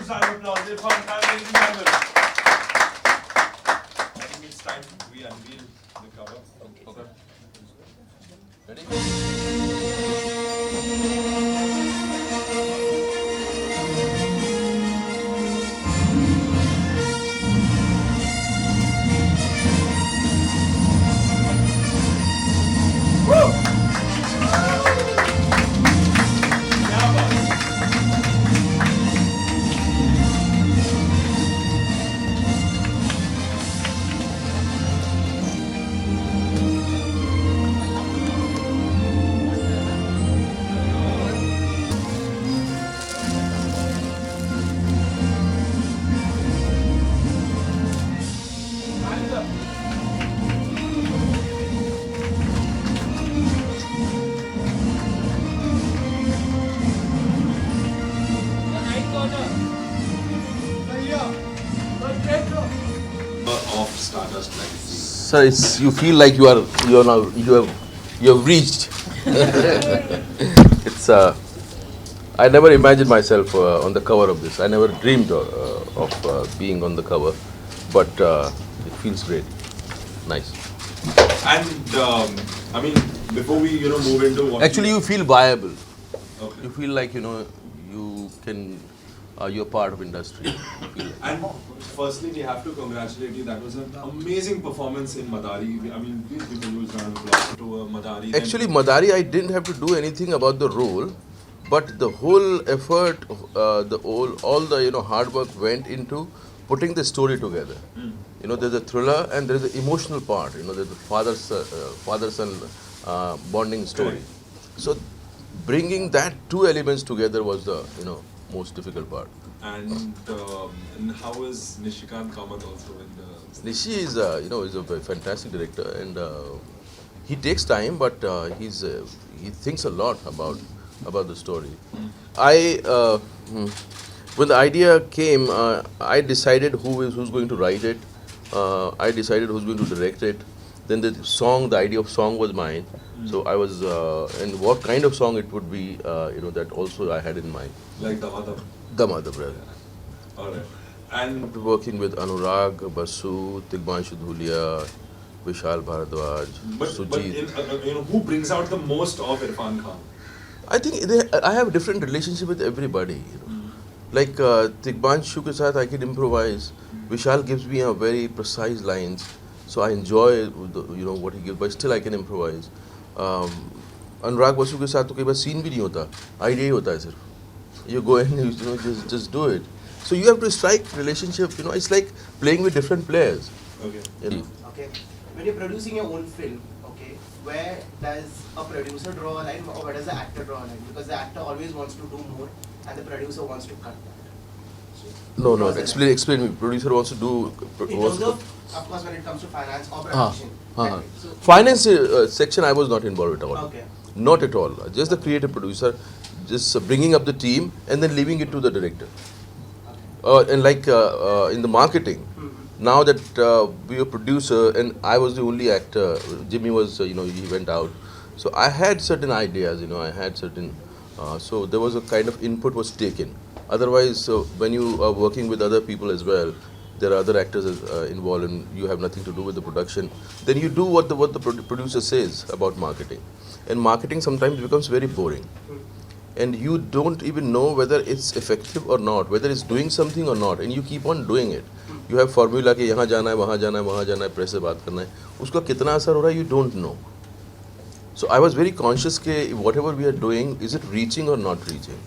Massive round of applause, Irfan Khan, ladies and gentlemen. I think it's time we unveil the cover. Okay. Ready? Of Stardust Legacy. So you feel like you have reached. It's I never imagined myself on the cover of this. I never dreamed of being on the cover, but it feels great. Nice. And I mean, before we move into what Actually, you feel viable. Okay. You feel like you can. You're part of industry. You feel like. And firstly, we have to congratulate you. That was an amazing performance in Madari. I mean, please give a huge round of applause to Madari. Actually, Madari, I didn't have to do anything about the role, but the whole effort, all the hard work went into putting the story together. There's a thriller and there's an emotional part. There's a father-son bonding story. So, bringing that two elements together was the most difficult part. And how is Nishikant Kamath also in the? Nishi is is a very fantastic director, and he takes time, but he thinks a lot about the story. When the idea came, I decided who's going to write it. I decided who's going to direct it. Then the idea of song was mine. So I was, and what kind of song it would be, that also I had in mind. Like Damadam. Damadam, brother. Alright. And After working with Anurag, Basu, Tigbanshu Dhulia, Vishal Bharadwaj, but Sujit. who brings out the most of Irfan Khan? I think I have a different relationship with everybody. Like Tigbanshu ke saath I can improvise. Vishal gives me a very precise lines, so I enjoy what he gives, but still I can improvise. अनुराग बसु के साथ तो कई बार scene भी नहीं होता, idea ही होता है सिर्फ. You go and just do it. So you have to strike relationship. It's like playing with different players. Okay. Okay. When you're producing your own film, okay, where does a producer draw a line or where does the actor draw a line? Because the actor always wants to do more and the producer wants to cut that. No. Explain me. Producer wants to do. In terms of course, when it comes to finance or production. So, Finance section I was not involved at all. okay. Not at all. Just the creative producer, just bringing up the team and then leaving it to the director. And like in the marketing, now that we are producer and I was the only actor, Jimmy was, he went out. So I had certain ideas, I had certain, so there was a kind of input was taken. Otherwise, when you are working with other people as well, there are other actors involved and you have nothing to do with the production, then you do what the producer says about marketing. And marketing sometimes becomes very boring. And you don't even know whether it's effective or not, whether it's doing something or not, and you keep on doing it. You have formula कि यहाँ जाना है, वहाँ जाना है, वहाँ जाना है, प्रेस से बात करना है, उसका कितना असर हो रहा है, you don't know. So I was very conscious कि whatever we are doing, is it reaching or not reaching?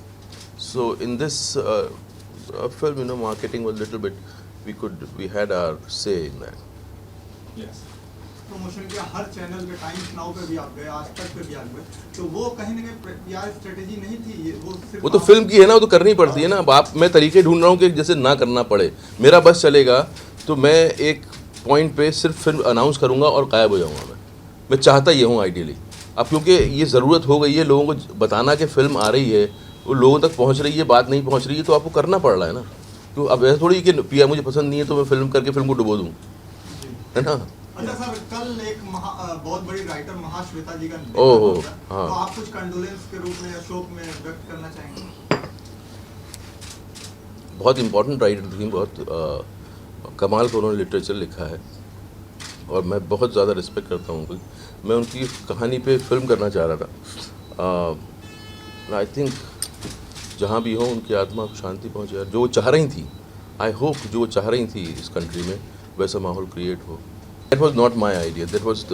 So in this film, marketing was a little bit, we had our say in that. Yes. Promotion किया हर channel पे, times now पे भी आप गए, आज तक पे भी आप गए, तो वो कहीं ना कहीं यार स्ट्रेटेजी नहीं थी, वो तो फिल्म की है ना, वो तो करनी पड़ती है ना. अब मैं तरीके ढूंढ रहा हूँ कि जैसे ना करना पड़े. मेरा बस चलेगा तो मैं एक पॉइंट पे सिर्फ फिल्म अनाउंस करूँगा और गायब हो जाऊँगा. मैं चाहता ये हूँ आइडियली. अब क्योंकि ये ज़रूरत हो गई है लोगों को बताना कि फिल्म आ रही है, वो लोगों तक पहुँच रही है, बात नहीं पहुँच रही है, तो आपको करना पड़ रहा है ना. तो अब ऐसा थोड़ी कि पिया मुझे पसंद नहीं है तो मैं फिल्म करके फिल्म को डुबो दूँ, है ना. अच्छा साहब, कल एक बहुत बड़ी राइटर महाश्वेता जी का ओहो, हाँ, तो आप कुछ कंडोलेंस के रूप में या शोक में व्यक्त करना चाहेंगे? बहुत इम्पोर्टेंट राइटर थी, बहुत कमाल का उन्होंने लिटरेचर लिखा है और मैं बहुत ज़्यादा रिस्पेक्ट करता हूँ उनकी। मैं उनकी कहानी पे फिल्म करना चाह रहा था। आई थिंक जहाँ भी हो उनकी आत्मा को शांति पहुँचे, जो वो चाह रही थी, आई होप जो वो चाह रही थी इस कंट्री में वैसा माहौल क्रिएट हो। That was not my idea, that was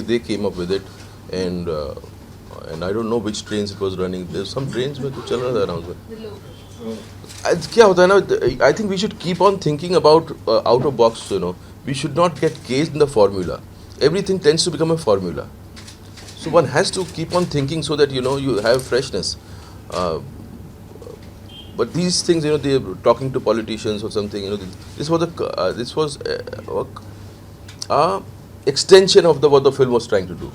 they came up with it and I don't know which trains it was running, there some trains में कुछ चल रहा था अनाउंसमेंट। क्या होता है ना, I think we should keep on thinking about out of box, you know, we should not get caged in the formula, everything tends to become a formula, so one has to keep on thinking so that, you know, you have freshness. But these things, you know, they're talking to politicians or something, you know, this was a extension of what the film was trying to do.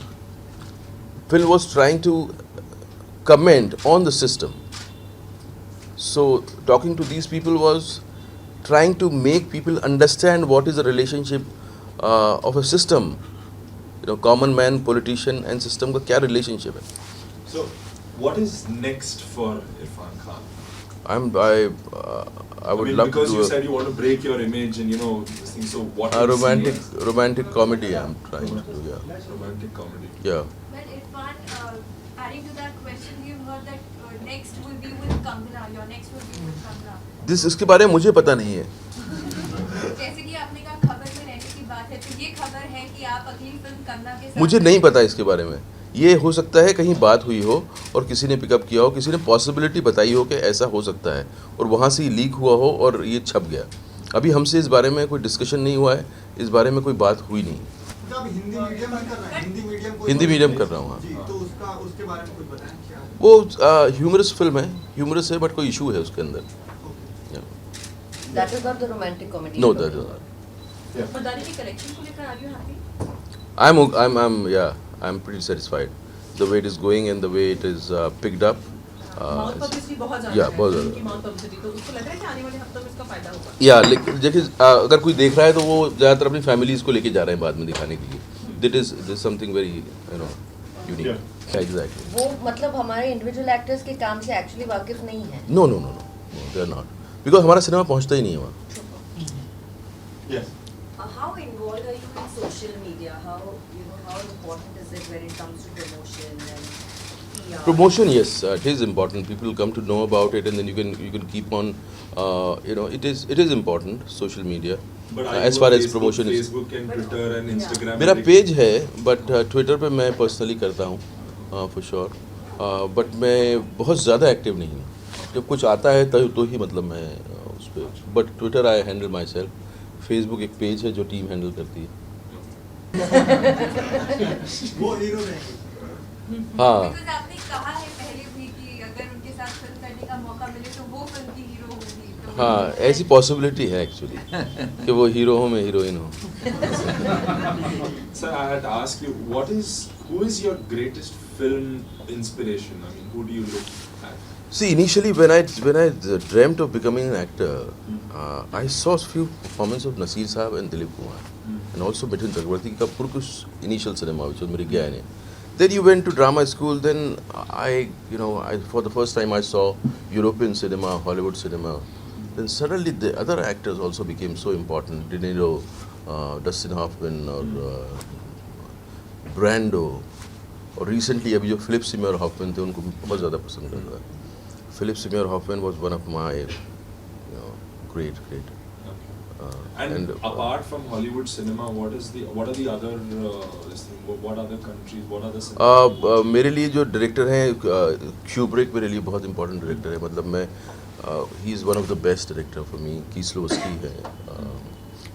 Film was trying to comment on the system. So talking to these people was trying to make people understand what is the relationship of a system. You know, common man, politician and system का क्या relationship है? So, what is next for Irfan Khan? I would mean, love because to you do said you want to break your image and, you know, this thing. So what a is romantic comedy I'm trying to do, yeah. Romantic comedy. Yeah. Well, Irfan, adding to that question, we've heard that next will be with Kangana. Your next will be with Kangana. This इसके बारे में मुझे पता नहीं है. जैसे कि आपने कहा खबर में रहने की बात है, तो ये खबर है कि आप अगली फिल्म कंगना के साथ। मुझे नहीं पता इसके बारे में. ये हो सकता है कहीं बात हुई हो और किसी ने पिकअप किया हो, किसी ने पॉसिबिलिटी बताई हो कि ऐसा हो सकता है और वहाँ से लीक हुआ हो और ये छप गया. अभी हमसे इस बारे में कोई डिस्कशन नहीं हुआ है, इस बारे में कोई बात हुई नहीं. तो आप हिंदी मीडियम में कर रहे हैं, हिंदी मीडियम कर रहा हूँ, हाँ. जी, तो उसके बारे में कुछ बताएं क्या है? वो ह्यूमरस फिल्म है, ह्यूमरस है बट कोई इशू है उसके अंदर. That is not the romantic comedy. No, that is not. मदारी की कलेक्शन को लेकर are you I'm happy? I'm pretty satisfied. The way it is going and the way it is picked up. Mouth publicity बहुत ज़्यादा Yeah, है, बहुत film ज़्यादा. की mouth publicity, तो उसको लग रहा है कि आने वाले हफ्तों में इसका फायदा होगा. या लेकिन देखिए अगर कोई देख रहा है तो वो ज़्यादातर अपनी फैमिलीज़ को लेके जा रहे हैं बाद में दिखाने के लिए. That is something very, you know, unique. Yeah. Exactly. वो मतलब हमारे इंडिविजुअल एक्टर्स के काम से एक्चुअली वाकिफ नहीं है. No, they are not. Because हमारा सिनेमा पहुंचता ही नहीं है वहाँ. Yes. How involved are you in social media? How important is it when it comes to promotion and PR? Promotion, yes, it is important. People come to know about it, and then you can keep on. You know, it is important. Social media. But are as you far on as promotion is. Facebook and Twitter and Instagram. मेरा page है but Twitter पे मैं personally करता हूँ for sure. But मैं बहुत ज़्यादा active नहीं हूँ. जब कुछ आता है तो ही मतलब मैं उस पर. But Twitter I handle my self. Facebook एक पेज है जो टीम हैंडल करती है. वो हीरो रहेंगे. हाँ. Because आपने कहा है पहले भी कि अगर उनके साथ फिल्म करने का मौका मिले तो वो फिल्म की हीरो होगी. तो हाँ, ऐसी पॉसिबिलिटी है एक्चुअली कि वो हीरो हो मैं हीरोइन हूँ. Sir, I had to ask you, who is your greatest film inspiration? I mean, who do you look at? See, initially when I dreamt of becoming an actor, I saw a few performances of Naseer Saab and Dilip Kumar, and also Mithun Chakrabarti ka purkush initial cinema which was mere gaya nahi. Then you went to drama school. Then I for the first time I saw European cinema, Hollywood cinema. Then suddenly the other actors also became so important. De Niro, Dustin Hoffman, or Brando, और recently अभी जो Philip Seymour Hoffmann थे उनको बहुत ज़्यादा पसंद करता था. Philip Seymour Hoffman was one of my great. And apart from Hollywood cinema, what are the other what other countries, what other cinemas? मेरे लिए जो डायरेक्टर हैं क्यूब्रिक मेरे लिए बहुत इंपॉर्टेंट डायरेक्टर है. मतलब मैं ही is one of the best director for me. Kieslowski है,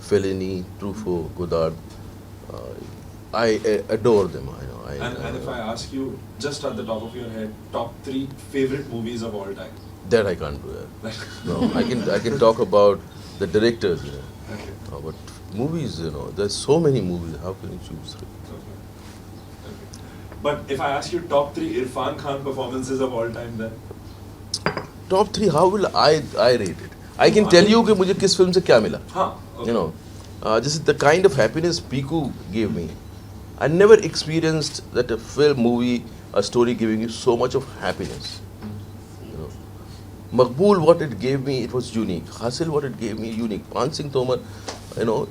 Fellini, Truffaut, Godard. I adore them. I know. And if I ask you, just at the top of your head, top 3 favorite movies of all time. That I can't do that. No, I can talk about the directors. You know. Okay. But movies, you know, there's so many movies. How can you choose 3? Okay. But if I ask you top 3 Irfan Khan performances of all time, then Top 3, how will I rate it? I can tell you कि मुझे किस film से क्या मिला. okay. You know, this is the kind of happiness Piku gave me. I never experienced that a film, movie, a story giving you so much of happiness. You know, Maqbool, what it gave me, it was unique. Hasil, what it gave me, unique. Pan Singh Tomar, you know,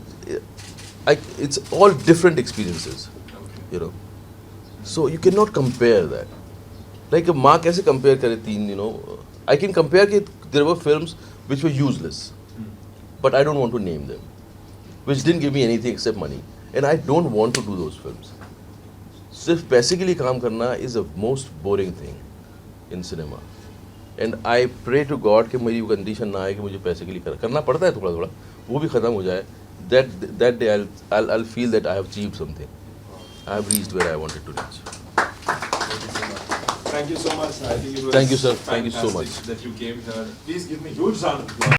it's all different experiences, you know. So you cannot compare that. Like a माँ कैसे compare करे तीन, you know. I can compare कि there were films which were useless, but I don't want to name them, which didn't give me anything except money, and I don't want to do those films. सिर्फ पैसे के लिए काम करना is the most boring thing in cinema. And I pray to God कि मेरी वो condition ना आए कि मुझे पैसे के लिए करना पड़ता है थोड़ा थोड़ा, वो भी ख़त्म हो जाए. That day I'll feel that I have achieved something. I have reached where I wanted to reach. Thank you so much. I think it was Thank you, sir. Thank you so fantastic much. that you came here. Please give me huge round of applause.